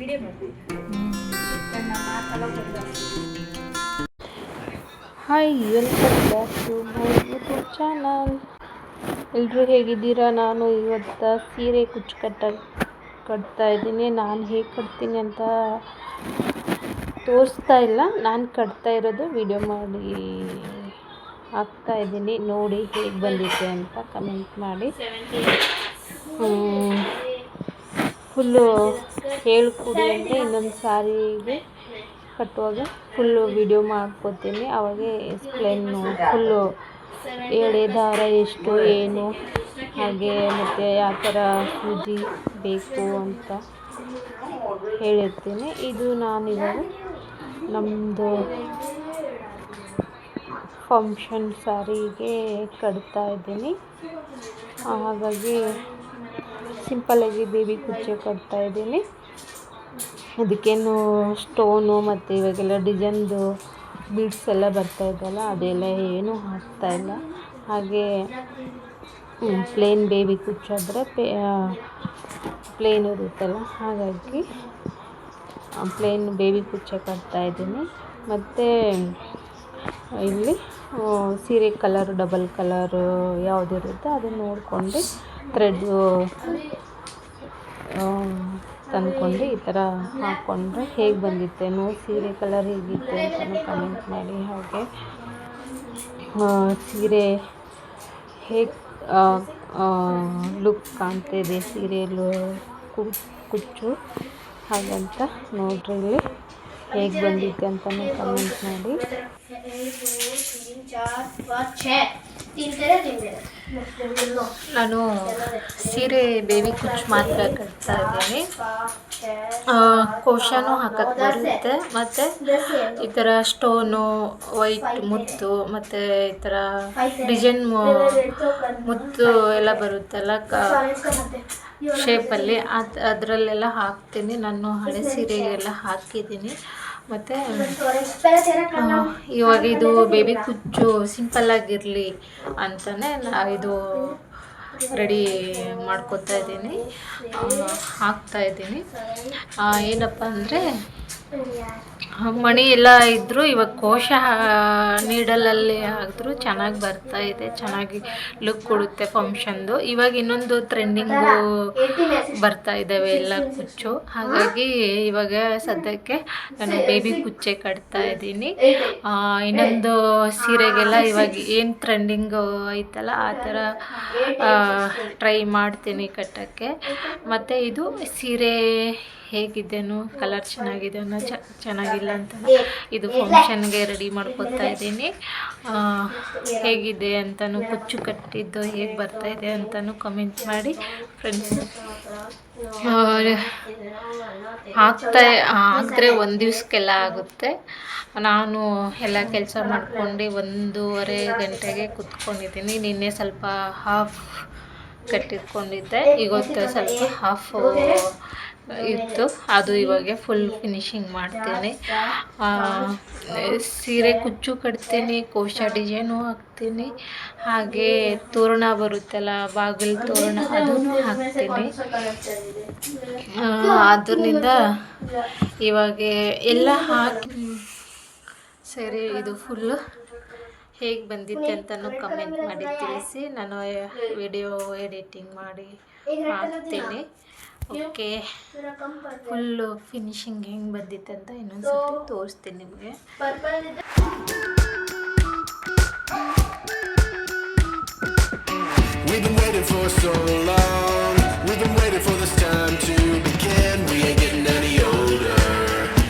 Hi, welcome back to my YouTube channel. ಎಲ್ಲರೂ ಹೇಗಿದ್ದೀರಾ? ನಾನು ಇವತ್ತು ಸೀರೆ ಕುಚ್ಚು ಕಟ್ತಾ ಇದ್ದೀನಿ. ನಾನು ಹೇಗೆ ಕಟ್ತೀನಿ ಅಂತ ತೋರಿಸ್ತಾ ಇಲ್ಲ, ನಾನು ಕಟ್ತಾ ಇರೋದು ವಿಡಿಯೋ ಮಾಡಿ ಹಾಕ್ತಾ ಇದ್ದೀನಿ. ನೋಡಿ ಹೇಗೆ ಬಂದಿದೆ ಅಂತ ಕಮೆಂಟ್ ಮಾಡಿ. ಫುಲ್ಲು ಹೇಳ್ಕೊಡಿ ಅಂದರೆ ಇನ್ನೊಂದು ಸಾರಿಗೆ ಕಟ್ಟುವಾಗ ಫುಲ್ಲು ವಿಡಿಯೋ ಮಾಡ್ಕೋತೀನಿ. ಅವಾಗೆ ಎಕ್ಸ್ಪ್ಲೇನು ಫುಲ್ಲು ಎಳೆ ದಾರ ಎಷ್ಟು ಏನು, ಹಾಗೆ ಮತ್ತು ಯಾವ ಥರ ಸೂಜಿ ಬೇಕು ಅಂತ ಹೇಳಿರ್ತೀನಿ. ಇದು ನಾನಿವಾಗ ನಮ್ಮದು ಫಂಕ್ಷನ್ ಸಾರಿಗೆ ಕಟ್ತಾ ಇದ್ದೀನಿ. ಹಾಗಾಗಿ ಸಿಂಪಲ್ಲಾಗಿ ಬೇಬಿ ಕುಚ್ಚೆ ಕಟ್ತಾ ಇದ್ದೀನಿ. ಅದಕ್ಕೇನು ಸ್ಟೋನು ಮತ್ತು ಇವಾಗೆಲ್ಲ ಡಿಸೈನ್ದು ಬೀಡ್ಸ್ ಎಲ್ಲ ಬರ್ತಾಯಿದ್ದಲ್ಲ, ಅದೆಲ್ಲ ಏನೂ ಹಾಕ್ತಾಯಿಲ್ಲ. ಹಾಗೆ ಪ್ಲೇನ್ ಬೇಬಿ ಕುಚ್ಚಾದರೆ ಪ್ಲೇನ್ ಇರುತ್ತಲ್ಲ, ಹಾಗಾಗಿ ಪ್ಲೇನ್ ಬೇಬಿ ಕುಚ್ಚೆ ಕಟ್ತಾಯಿದ್ದೀನಿ. ಮತ್ತು ಇಲ್ಲಿ ಸೀರೆ ಕಲರ್ ಡಬಲ್ ಕಲರು ಯಾವುದಿರುತ್ತೆ ಅದನ್ನು ನೋಡಿಕೊಂಡು ಥ್ರೆಡ್ಡು ತಂದ್ಕೊಂಡು ಈ ಥರ ಹಾಕ್ಕೊಂಡ್ರೆ ಹೇಗೆ ಬಂದಿತ್ತೇನೋ, ಸೀರೆ ಕಲರ್ ಹೇಗಿತ್ತು ಅಂತಲೂ ಕಮೆಂಟ್ ಮಾಡಿ. ಹಾಗೆ ಸೀರೆ ಹೇಗೆ ಲುಕ್ ಕಾಣ್ತಿದೆ ಸೀರೆಯಲ್ಲೂ ಕುಚ್ಚು ಹಾಗಂತ ನೋಡ್ರಿ ಇಲ್ಲಿ ಹೇಗೆ ಬಂದಿತ್ತು ಅಂತಲೂ ಕಮೆಂಟ್ ಮಾಡಿ. ನಾನು ಸೀರೆ ಬೇಬಿ ಕುಚ್ಚು ಮಾತ್ರ ಕಟ್ತಾ ಇದ್ದೀನಿ. ಕೋಶನೂ ಹಾಕಕ್ಕೆ ಬರುತ್ತೆ, ಮತ್ತು ಈ ಥರ ಸ್ಟೋನು, ವೈಟ್ ಮುತ್ತು, ಮತ್ತು ಈ ಥರ ಡಿಸೈನ್ ಮುತ್ತು ಎಲ್ಲ ಬರುತ್ತಲ್ಲ ಶೇಪಲ್ಲಿ, ಅದರಲ್ಲೆಲ್ಲ ಹಾಕ್ತೀನಿ. ನಾನು ಹಳೆ ಸೀರೆಗೆಲ್ಲ ಹಾಕಿದ್ದೀನಿ. ಮತ್ತು ಇವಾಗ ಇದು ಬೇಬಿ ಕುಚ್ಚು ಸಿಂಪಲ್ಲಾಗಿರಲಿ ಅಂತಲೇ ಇದು ರೆಡಿ ಮಾಡ್ಕೊತಾ ಇದ್ದೀನಿ, ಹಾಕ್ತಾಯಿದ್ದೀನಿ. ಏನಪ್ಪ ಅಂದರೆ ಮಣಿ ಎಲ್ಲ ಇದ್ದರೂ ಇವಾಗ ಕೋಶ ನೀಡಲಲ್ಲಿ ಆದರೂ ಚೆನ್ನಾಗಿ ಬರ್ತಾಯಿದೆ, ಚೆನ್ನಾಗಿ ಲುಕ್ ಕೊಡುತ್ತೆ ಫಂಕ್ಷನ್ದು. ಇವಾಗ ಇನ್ನೊಂದು ಟ್ರೆಂಡಿಂಗು ಬರ್ತಾ ಇದ್ದಾವೆ ಎಲ್ಲ ಕುಚ್ಚು, ಹಾಗಾಗಿ ಇವಾಗ ಸದ್ಯಕ್ಕೆ ನಾನು ಬೇಬಿ ಕುಚ್ಚೆ ಕಟ್ತಾ ಇದ್ದೀನಿ. ಇನ್ನೊಂದು ಸೀರೆಗೆಲ್ಲ ಇವಾಗ ಏನು ಟ್ರೆಂಡಿಂಗು ಐತಲ್ಲ ಆ ಥರ ಟ್ರೈ ಮಾಡ್ತೀನಿ ಕಟ್ಟೋಕ್ಕೆ. ಮತ್ತು ಇದು ಸೀರೆ ಹೇಗಿದ್ದೇನೋ, ಕಲರ್ ಚೆನ್ನಾಗಿದೆನೋ ಚೆನ್ನಾಗಿಲ್ಲ ಅಂತ ಇದು ಫಂಕ್ಷನ್ಗೆ ರೆಡಿ ಮಾಡ್ಕೊತಾ ಇದ್ದೀನಿ. ಹೇಗಿದೆ ಅಂತಲೂ, ಕುಚ್ಚು ಕಟ್ಟಿದ್ದು ಹೇಗೆ ಬರ್ತಾಯಿದೆ ಅಂತಲೂ ಕಮೆಂಟ್ ಮಾಡಿ ಫ್ರೆಂಡ್ಸ್. ಹಾಕಿದ್ರೆ ಒಂದು ದಿವಸಕ್ಕೆಲ್ಲ ಆಗುತ್ತೆ. ನಾನು ಎಲ್ಲ ಕೆಲಸ ಮಾಡ್ಕೊಂಡು 1.5 ಗಂಟೆಗೆ ಕುತ್ಕೊಂಡಿದ್ದೀನಿ. ನಿನ್ನೆ ಸ್ವಲ್ಪ ಹಾಫ್ ಕಟ್ಟಿಟ್ಕೊಂಡಿದ್ದೆ, ಇವತ್ತು ಸ್ವಲ್ಪ ಹಾಫ್ ಇತ್ತು, ಅದು ಇವಾಗ ಫುಲ್ ಫಿನಿಶಿಂಗ್ ಮಾಡ್ತೀನಿ. ಸೀರೆ ಕುಚ್ಚು ಕಟ್ತೀನಿ, ಕೋಶ ಡಿಸೈನು ಹಾಕ್ತೀನಿ, ಹಾಗೆ ತೋರಣ ಬರುತ್ತಲ್ಲ ಬಾಗಿಲು ತೋರಣ ಅದನ್ನು ಹಾಕ್ತೀನಿ. ಅದರಿಂದ ಇವಾಗ ಎಲ್ಲ ಹಾಕಿ ಸರಿ. ಇದು ಫುಲ್ಲು ಹೇಗೆ ಬಂದಿತ್ತೆ ಅಂತಲೂ ಕಮೆಂಟ್ ಮಾಡಿ ತಿಳಿಸಿ. ನಾನು ವಿಡಿಯೋ ಎಡಿಟಿಂಗ್ ಮಾಡಿ ಹಾಕ್ತೀನಿ. ಓಕೆ, ಫುಲ್ಲು ಫಿನಿಶಿಂಗ್ ಹೆಂಗೆ ಬಂದಿತ್ತು ಅಂತ ಇನ್ನೊಂದು ಸರ್ತಿ ತೋರಿಸ್ತೀನಿ ನಿಮಗೆ. We've been waiting for so long. We've been waiting for this time to begin. We ain't getting any older.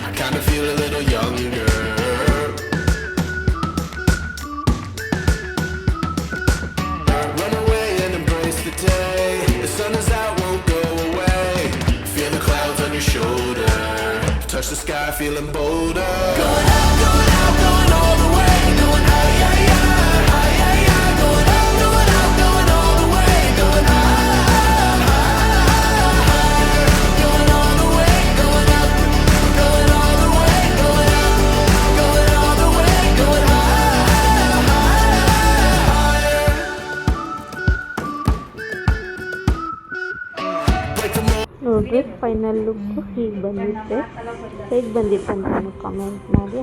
I kind of feel a little younger. Run away and embrace the day. The sun is out, won't go away. Feel the clouds on your shoulder. Touch the sky, feeling bolder. Going out, going out, going all the way. Going high, high, high, high, high, high. Going out, going out, going all the way. Going high, high, high. Going all the way, going up. Going all the way, going up. Going all the way, going high, higher. Break the mold. ನೋಡ್ರಿ final look ಹೀಗೆ ಬಂದಿತ್ತೆ. ಹೇಗೆ ಬಂದಿತ್ತು ಅಂತ comment ಮಾಡಿ.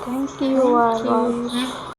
Thank you all.